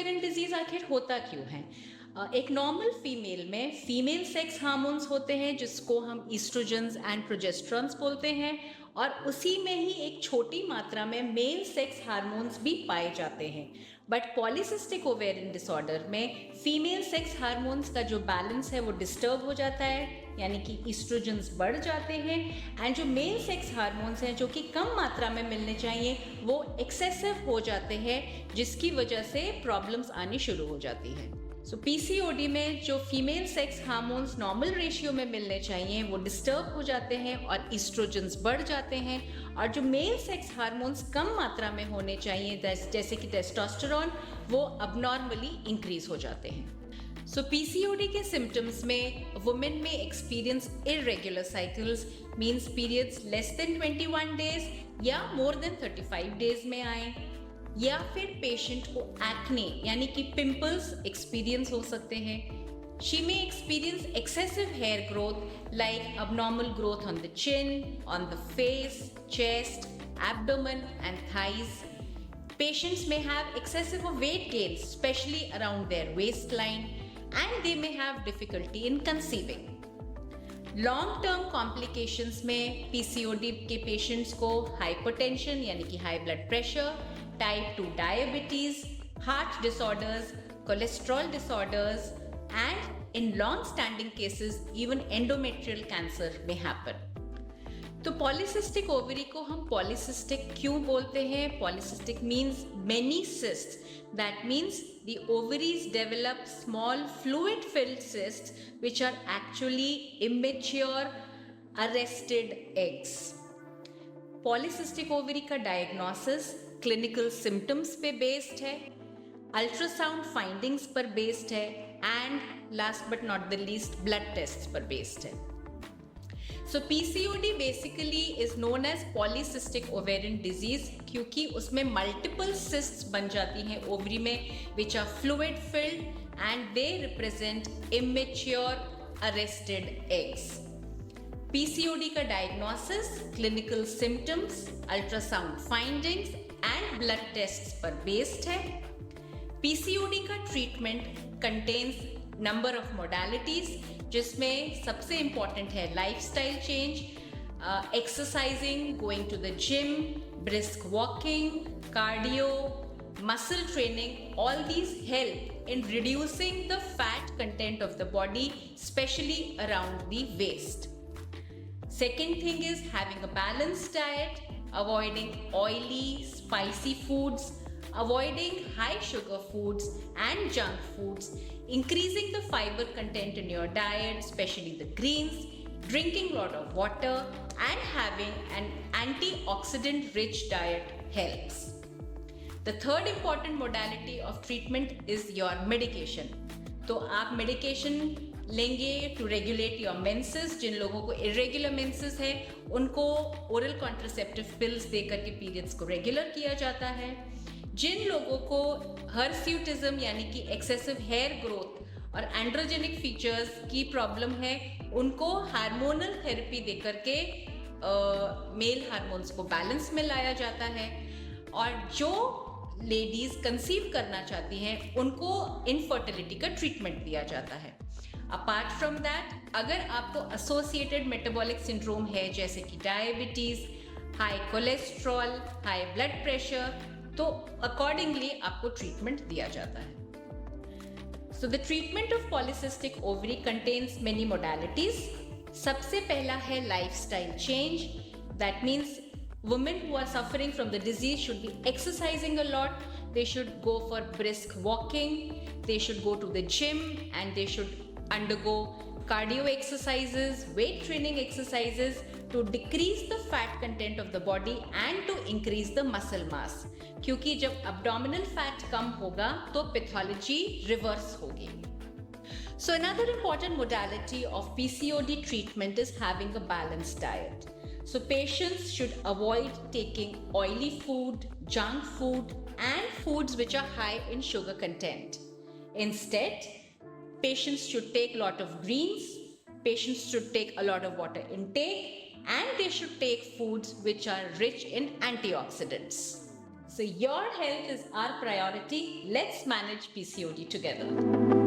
Ovarian disease आखिर होता क्यों है? एक नॉर्मल फीमेल में फीमेल सेक्स हार्मोन्स होते हैं जिसको हम ईस्ट्रोजन्स एंड प्रोजेस्टेरॉन्स बोलते हैं, और उसी में ही एक छोटी मात्रा में मेल सेक्स हार्मोन्स भी पाए जाते हैं। बट पॉलीसिस्टिक ओवेरियन डिसऑर्डर में फीमेल सेक्स हार्मोन्स का जो बैलेंस है वो डिस्टर्ब हो जाता है, यानी कि ईस्ट्रोजन्स बढ़ जाते हैं, एंड जो मेल सेक्स हार्मोन्स हैं जो कि कम मात्रा में मिलने चाहिए वो एक्सेसिव हो जाते हैं, जिसकी वजह से प्रॉब्लम्स आनी शुरू हो जाती है। सो पीसीओडी में जो female sex hormones normal ratio में मिलने चाहिए वो डिस्टर्ब हो जाते हैं और ईस्ट्रोजन्स बढ़ जाते हैं, और जो मेल सेक्स हार्मोन्स कम मात्रा में होने चाहिए जैसे कि टेस्टोस्टेरोन, वो अबनॉर्मली इंक्रीज हो जाते हैं। सो पीसीओडी के सिम्टम्स में वुमेन में experience irregular cycles, means periods less than 21 days या मोर देन 35 डेज में आए, या फिर पेशेंट को एक्ने यानी कि पिंपल्स एक्सपीरियंस हो सकते हैं। She may experience excessive hair growth like abnormal growth on the chin, on the face, chest, abdomen and thighs. Patients may have excessive weight gain, especially around their waistline, and they may have difficulty in conceiving. Long term complications में PCOD के patients को hypertension यानी कि high blood pressure, type 2 diabetes, heart disorders, cholesterol disorders, and in long standing cases even endometrial cancer में happen. तो polycystic ovary को हम polycystic क्यों बोलते हैं? Polycystic means many cysts. That means the ovaries develop small fluid-filled cysts which are actually immature arrested eggs. Polycystic ovary का diagnosis clinical symptoms पे based है, ultrasound findings पर based है, and last but not the least blood tests पर based है। So PCOD basically is known as polycystic ovarian disease क्योंकि उसमें multiple cysts बन जाती हैं ओवरी में which are fluid filled and they represent immature arrested eggs. PCOD का diagnosis, clinical symptoms, ultrasound findings and blood tests पर based है। PCOD का treatment contains number of modalities जिसमें सबसे इम्पॉर्टेंट है lifestyle change, exercising, going to the gym, brisk walking, cardio, muscle training. All these help in reducing the fat content of the body, specially around the waist. Second thing is having a balanced diet, avoiding oily, spicy foods, avoiding high sugar foods and junk foods, increasing the fiber content in your diet, especially the greens, drinking a lot of water, and having an antioxidant rich diet helps. The third important modality of treatment is your medication. तो आप medication लेंगे to regulate your menses. जिन लोगों को irregular menses है उनको oral contraceptive pills देकर के periods को रेगुलर किया जाता है। जिन लोगों को हर्स्यूटिज्म यानी कि एक्सेसिव हेयर ग्रोथ और एंड्रोजेनिक फीचर्स की प्रॉब्लम है उनको हार्मोनल थेरेपी देकर के मेल हार्मोन्स को बैलेंस में लाया जाता है। और जो लेडीज कंसीव करना चाहती हैं उनको इनफर्टिलिटी का ट्रीटमेंट दिया जाता है। अपार्ट फ्रॉम दैट, अगर आपको एसोसिएटेड मेटाबॉलिक सिंड्रोम है जैसे कि diabetes, high cholesterol, high blood pressure, तो अकॉर्डिंगली आपको ट्रीटमेंट दिया जाता है। So the treatment of polycystic ovary contains many modalities. सबसे पहला है lifestyle change. That means women who are suffering from the disease should be exercising a lot. They should go for brisk walking, they should go to the gym, and they should undergo cardio exercises, weight training exercises to decrease the fat content of the body and to increase the muscle mass. क्योंकि जब abdominal fat कम होगा तो pathology reverse होगी। So another important modality of PCOD treatment is having a balanced diet. So patients should avoid taking oily food, junk food, and foods which are high in sugar content. Instead, patients should take a lot of greens, patients should take a lot of water intake, and they should take foods which are rich in antioxidants. So your health is our priority. Let's manage PCOD together.